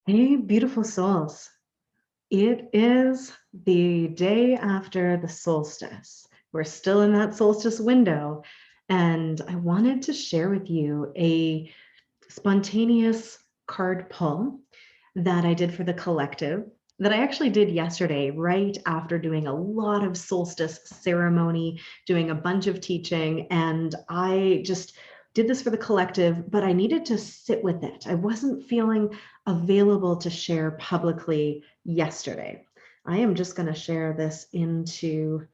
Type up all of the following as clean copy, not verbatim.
Hey, beautiful souls. It is the day after the solstice. We're still in that solstice window, and I wanted to share with you a spontaneous card pull that I did for the collective that I actually did yesterday, right after doing a lot of solstice ceremony, doing a bunch of teaching. And I just did this for the collective, but I needed to sit with it. I wasn't feeling available to share publicly yesterday. I am just going to share this into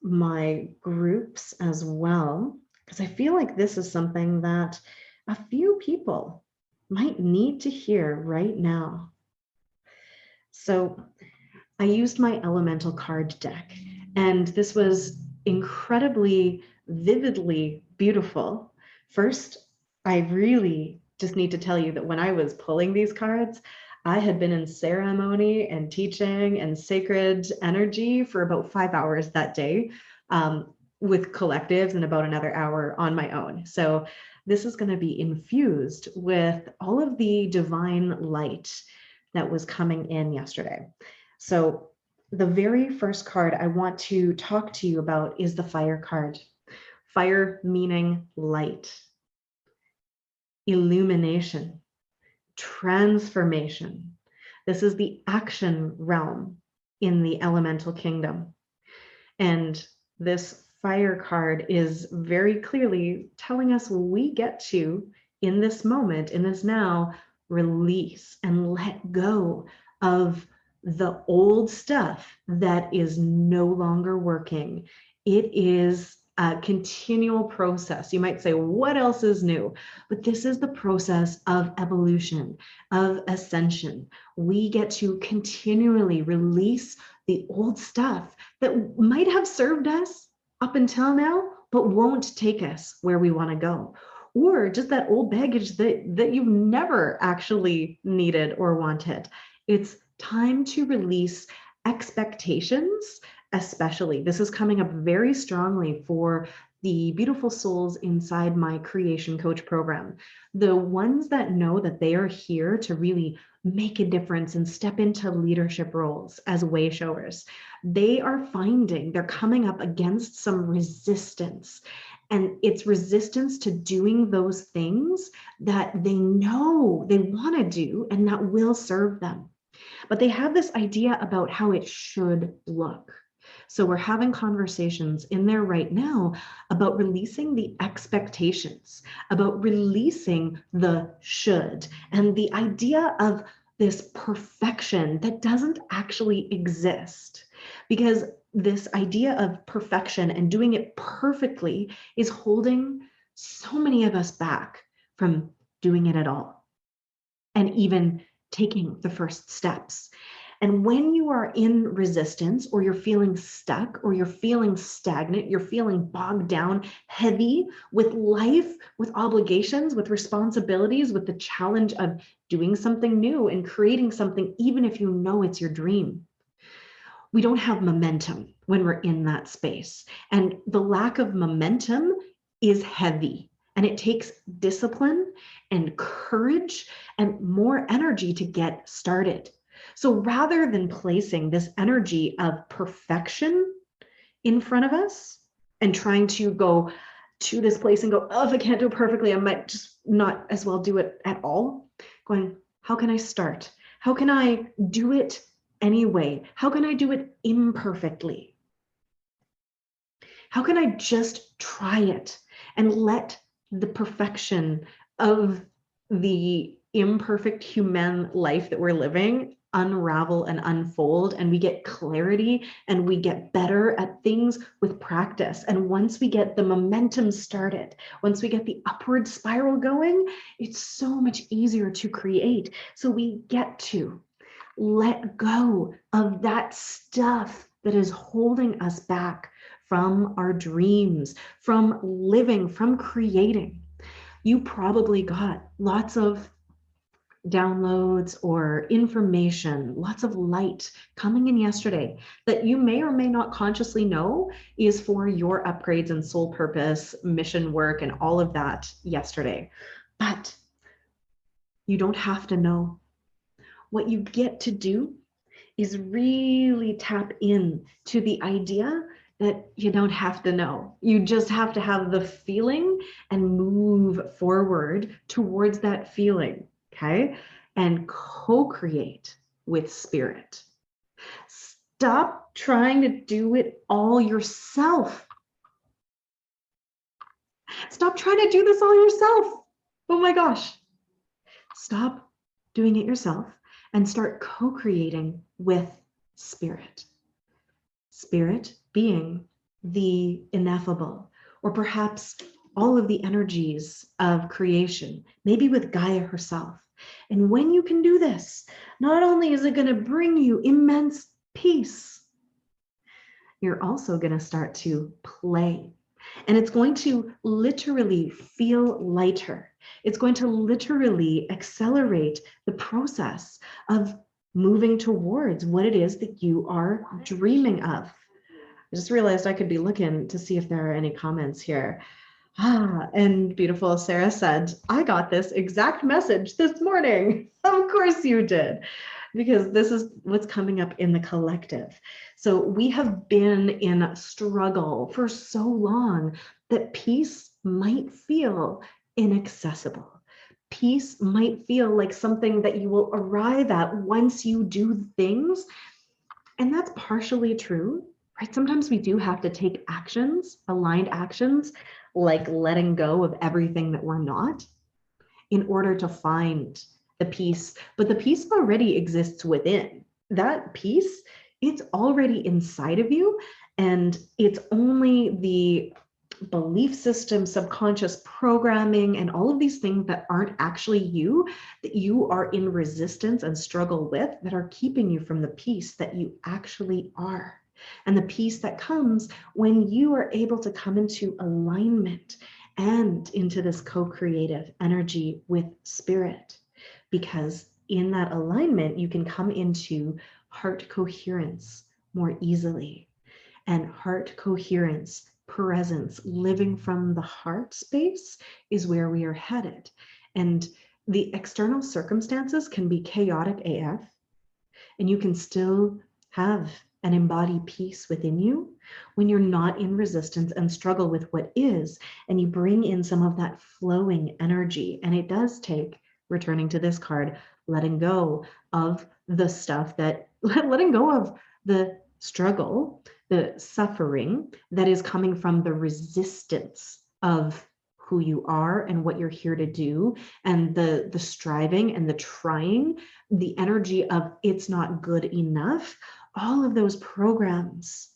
my groups as well, because I feel like this is something that a few people might need to hear right now. So I used my elemental card deck, and this was incredibly vividly beautiful. First, I really just need to tell you that when I was pulling these cards, I had been in ceremony and teaching and sacred energy for about 5 hours that day, with collectives and about another hour on my own. So this is going to be infused with all of the divine light that was coming in yesterday. So the very first card I want to talk to you about is the fire card. Fire meaning light, illumination, transformation. This is the action realm in the elemental kingdom. And this fire card is very clearly telling us we get to, in this moment, in this now, release and let go of the old stuff that is no longer working. It is a continual process. You might say, what else is new? But this is the process of evolution, of ascension. We get to continually release the old stuff that might have served us up until now, but won't take us where we want to go. Or just that old baggage that you've never actually needed or wanted. It's time to release expectations, especially. This is coming up very strongly for the beautiful souls inside my creation coach program. The ones that know that they are here to really make a difference and step into leadership roles as way showers. They are finding they're coming up against some resistance. And it's resistance to doing those things that they know they want to do and that will serve them. But they have this idea about how it should look. So we're having conversations in there right now about releasing the expectations, about releasing the should, and the idea of this perfection that doesn't actually exist. Because this idea of perfection and doing it perfectly is holding so many of us back from doing it at all, and even taking the first steps. And when you are in resistance, or you're feeling stuck, or you're feeling stagnant, you're feeling bogged down, heavy with life, with obligations, with responsibilities, with the challenge of doing something new and creating something, even if you know it's your dream, we don't have momentum when we're in that space. And the lack of momentum is heavy. And it takes discipline and courage and more energy to get started. So rather than placing this energy of perfection in front of us and trying to go to this place and go, oh, if I can't do it perfectly, I might just not as well do it at all. Going, how can I start? How can I do it anyway? How can I do it imperfectly? How can I just try it and let the perfection of the imperfect human life that we're living unravel and unfold, and we get clarity and we get better at things with practice. And once we get the momentum started, once we get the upward spiral going, it's so much easier to create. So we get to let go of that stuff that is holding us back from our dreams, from living, from creating. You probably got lots of downloads or information, lots of light coming in yesterday that you may or may not consciously know is for your upgrades and soul purpose, mission work, and all of that yesterday. But You don't have to know. What you get to do is really tap in to the idea that you don't have to know. You just have to have the feeling and move forward towards that feeling, okay? And co-create with spirit. Stop trying to do it all yourself. Stop trying to do this all yourself. Oh my gosh. Stop doing it yourself and start co-creating with spirit. Spirit being the ineffable, or perhaps all of the energies of creation, maybe with Gaia herself. And when you can do this, not only is it going to bring you immense peace, you're also going to start to play. And it's going to literally feel lighter. It's going to literally accelerate the process of moving towards what it is that you are dreaming of. I just realized I could be looking to see if there are any comments here. And beautiful Sarah said, I got this exact message this morning. Of course you did, because this is what's coming up in the collective. So we have been in a struggle for so long that peace might feel inaccessible. Peace might feel like something that you will arrive at once you do things. And that's partially true, right? Sometimes we do have to take actions, aligned actions, like letting go of everything that we're not in order to find the peace. But the peace already exists within. That peace, it's already inside of you. And it's only the belief system, subconscious programming, and all of these things that aren't actually you, that you are in resistance and struggle with, that are keeping you from the peace that you actually are. And the peace that comes when you are able to come into alignment and into this co-creative energy with spirit. Because in that alignment, you can come into heart coherence more easily. And heart coherence, presence, living from the heart space is where we are headed. And the external circumstances can be chaotic AF, and you can still have and embody peace within you when you're not in resistance and struggle with what is, and you bring in some of that flowing energy. And it does take, returning to this card, letting go of the stuff that, letting go of the struggle, the suffering that is coming from the resistance of who you are and what you're here to do, and the striving and the trying, the energy of it's not good enough. All of those programs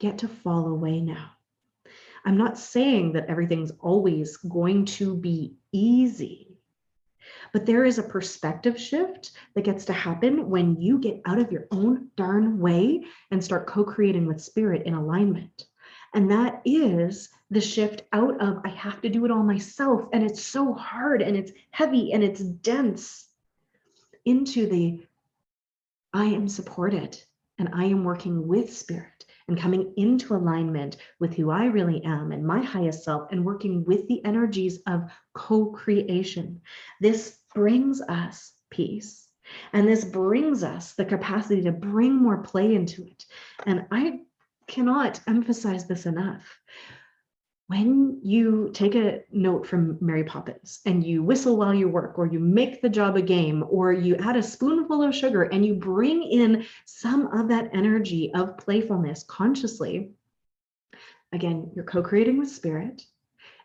get to fall away now. I'm not saying that everything's always going to be easy, but there is a perspective shift that gets to happen when you get out of your own darn way and start co-creating with spirit in alignment. And that is the shift out of, I have to do it all myself, and it's so hard, and it's heavy, and it's dense, into the, I am supported, and I am working with spirit and coming into alignment with who I really am and my highest self, and working with the energies of co-creation. This brings us peace, and this brings us the capacity to bring more play into it. And I cannot emphasize this enough. When you take a note from Mary Poppins and you whistle while you work, or you make the job a game, or you add a spoonful of sugar and you bring in some of that energy of playfulness consciously, again, you're co-creating with spirit.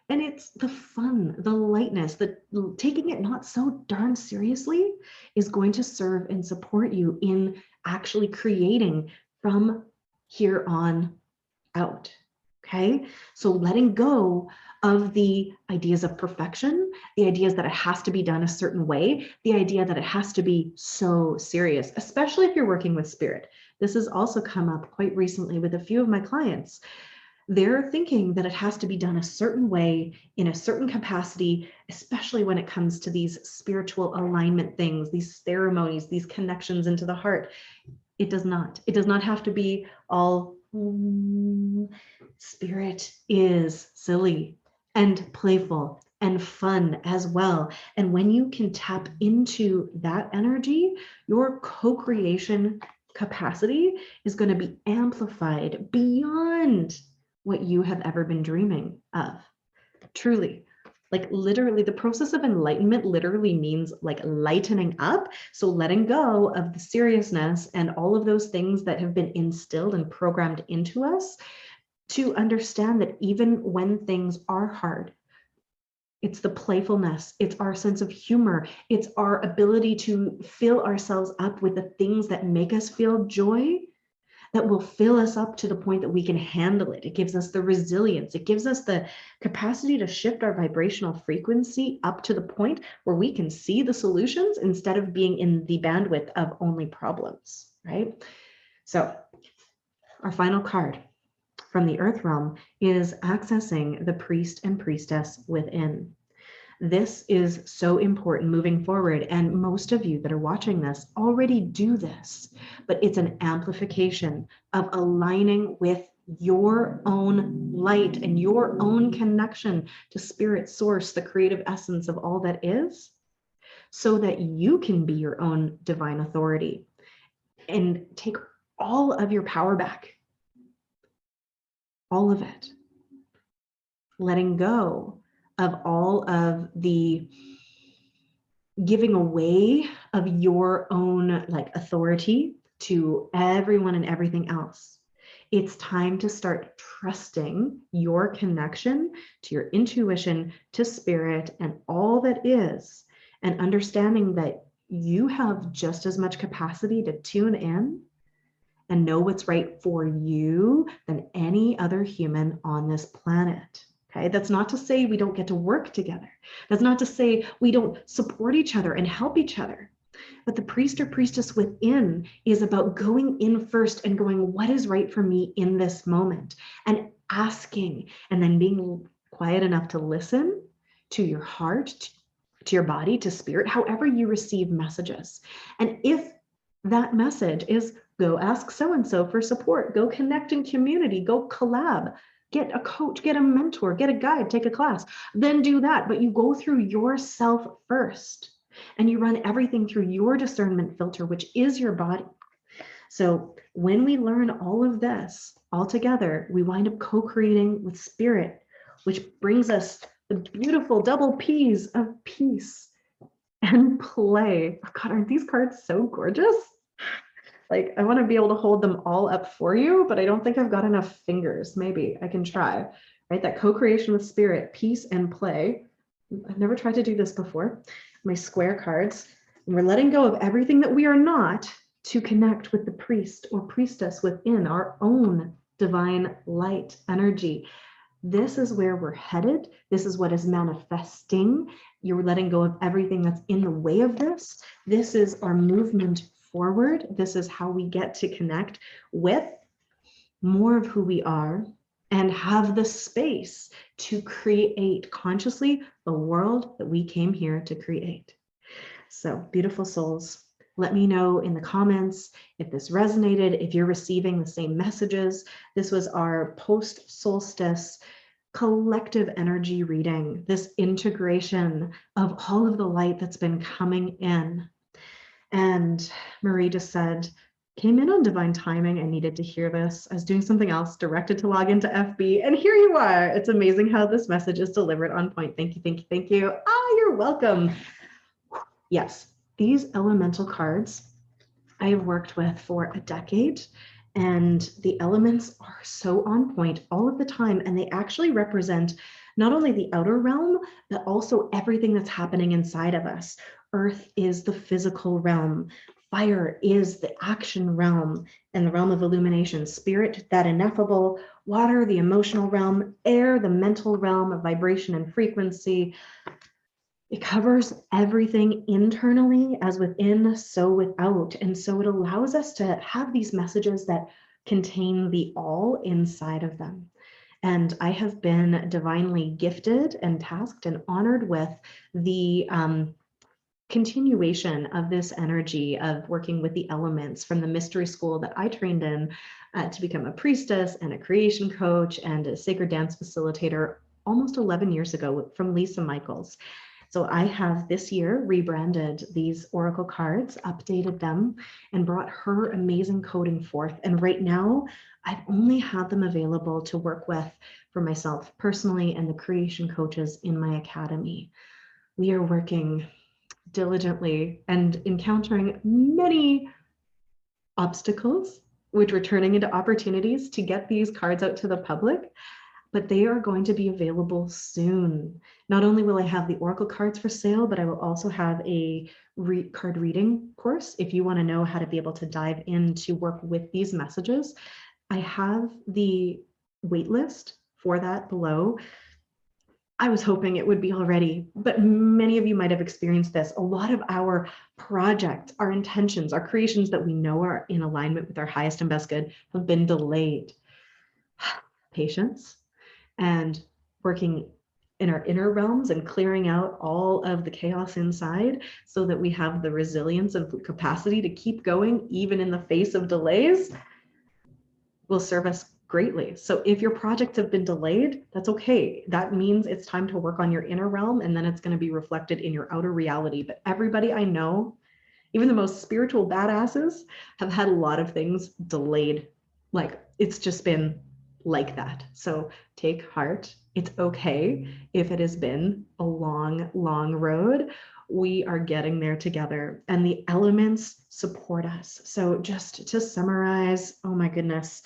And it's the fun, the lightness, the taking it not so darn seriously is going to serve and support you in actually creating from here on out. Okay, so letting go of the ideas of perfection, the ideas that it has to be done a certain way, the idea that it has to be so serious, especially if you're working with spirit. This has also come up quite recently with a few of my clients. They're thinking that it has to be done a certain way, in a certain capacity, especially when it comes to these spiritual alignment things, these ceremonies, these connections into the heart. It does not. It does not have to be all spirit is silly and playful and fun as well. And when you can tap into that energy, your co-creation capacity is going to be amplified beyond what you have ever been dreaming of. Truly. Like literally, the process of enlightenment literally means like lightening up. So letting go of the seriousness and all of those things that have been instilled and programmed into us, to understand that even when things are hard, it's the playfulness, it's our sense of humor, it's our ability to fill ourselves up with the things that make us feel joy, that will fill us up to the point that we can handle it. It gives us the resilience. It gives us the capacity to shift our vibrational frequency up to the point where we can see the solutions instead of being in the bandwidth of only problems, right? So our final card from the earth realm is accessing the priest and priestess within. This is so important moving forward. And most of you that are watching this already do this, but it's an amplification of aligning with your own light and your own connection to spirit source, the creative essence of all that is, so that you can be your own divine authority and take all of your power back. All of it. Letting go of all of the giving away of your own like authority to everyone and everything else. It's time to start trusting your connection to your intuition, to spirit, and all that is, and understanding that you have just as much capacity to tune in and know what's right for you than any other human on this planet. Okay, that's not to say we don't get to work together. That's not to say we don't support each other and help each other. But the priest or priestess within is about going in first and going, what is right for me in this moment? And asking, and then being quiet enough to listen to your heart, to your body, to spirit, however you receive messages. And if that message is go ask so-and-so for support, go connect in community, go collab, get a coach, get a mentor, get a guide, take a class, then do that. But you go through yourself first and you run everything through your discernment filter, which is your body. So when we learn all of this all together, we wind up co-creating with spirit, which brings us the beautiful double P's of peace and play. Oh God, aren't these cards so gorgeous? Like, I want to be able to hold them all up for you, but I don't think I've got enough fingers. Maybe I can try, right? That co-creation with spirit, peace and play. I've never tried to do this before. My square cards. And we're letting go of everything that we are not to connect with the priest or priestess within our own divine light energy. This is where we're headed. This is what is manifesting. You're letting go of everything that's in the way of this. This is our movement forward. This is how we get to connect with more of who we are and have the space to create consciously the world that we came here to create. So, beautiful souls, let me know in the comments if this resonated, if you're receiving the same messages. This was our post-solstice collective energy reading, this integration of all of the light that's been coming in. And Marie just said, came in on divine timing. I needed to hear this. I was doing something else, directed to log into FB, and here you are. It's amazing how this message is delivered on point. Thank you, thank you, thank you. Ah, you're welcome. Yes, these elemental cards I have worked with for a decade, and the elements are so on point all of the time, and they actually represent not only the outer realm, but also everything that's happening inside of us. Earth is the physical realm. Fire is the action realm and the realm of illumination. Spirit, that ineffable. Water, the emotional realm. Air, the mental realm of vibration and frequency. It covers everything internally as within, so without. And so it allows us to have these messages that contain the all inside of them. And I have been divinely gifted and tasked and honored with the continuation of this energy of working with the elements from the mystery school that I trained in to become a priestess and a creation coach and a sacred dance facilitator almost 11 years ago from Lisa Michaels. So I have this year rebranded these oracle cards, updated them, and brought her amazing coding forth. And right now, I've only had them available to work with for myself personally and the creation coaches in my academy. We are working diligently and encountering many obstacles, which we're turning into opportunities to get these cards out to the public. But they are going to be available soon. Not only will I have the oracle cards for sale, but I will also have a card reading course. If you want to know how to be able to dive in to work with these messages, I have the wait list for that below. I was hoping it would be already, but many of you might have experienced this. A lot of our projects, our intentions, our creations that we know are in alignment with our highest and best good have been delayed. Patience. And working in our inner realms and clearing out all of the chaos inside so that we have the resilience and capacity to keep going even in the face of delays will serve us greatly. So if your projects have been delayed, that's okay. That means it's time to work on your inner realm, and then it's going to be reflected in your outer reality. But everybody I know, even the most spiritual badasses, have had a lot of things delayed. Like it's just been like that. So take heart. It's okay if it has been a long, long road. We are getting there together, and the elements support us. So just to summarize, oh my goodness,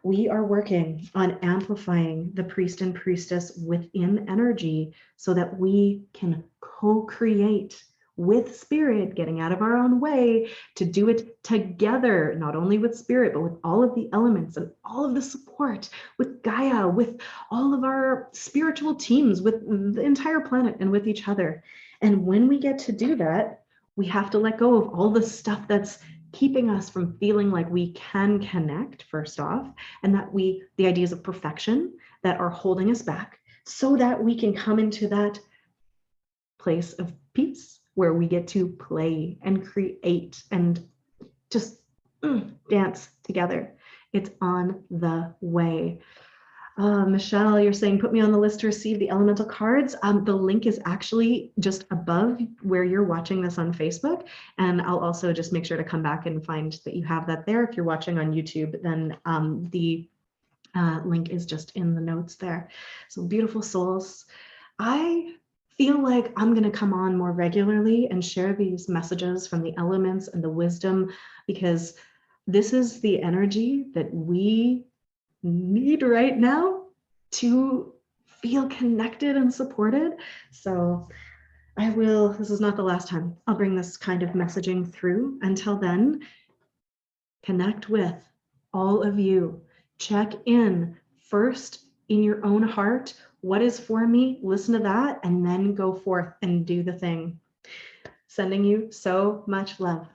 we are working on amplifying the priest and priestess within energy so that we can co-create with spirit, getting out of our own way to do it together, not only with spirit, but with all of the elements and all of the support, with Gaia, with all of our spiritual teams, with the entire planet and with each other. And when we get to do that, we have to let go of all the stuff that's keeping us from feeling like we can connect, first off, and that the ideas of perfection that are holding us back, so that we can come into that place of peace where we get to play and create and just dance together. It's on the way. Michelle, you're saying, put me on the list to receive the elemental cards. The link is actually just above where you're watching this on Facebook. And I'll also just make sure to come back and find that you have that there. If you're watching on YouTube, then the link is just in the notes there. So beautiful souls. I feel like I'm going to come on more regularly and share these messages from the elements and the wisdom, because this is the energy that we need right now to feel connected and supported. So this is not the last time I'll bring this kind of messaging through. Until then, connect with all of you. Check in first in your own heart. What is for me? Listen to that, and then go forth and do the thing. Sending you so much love.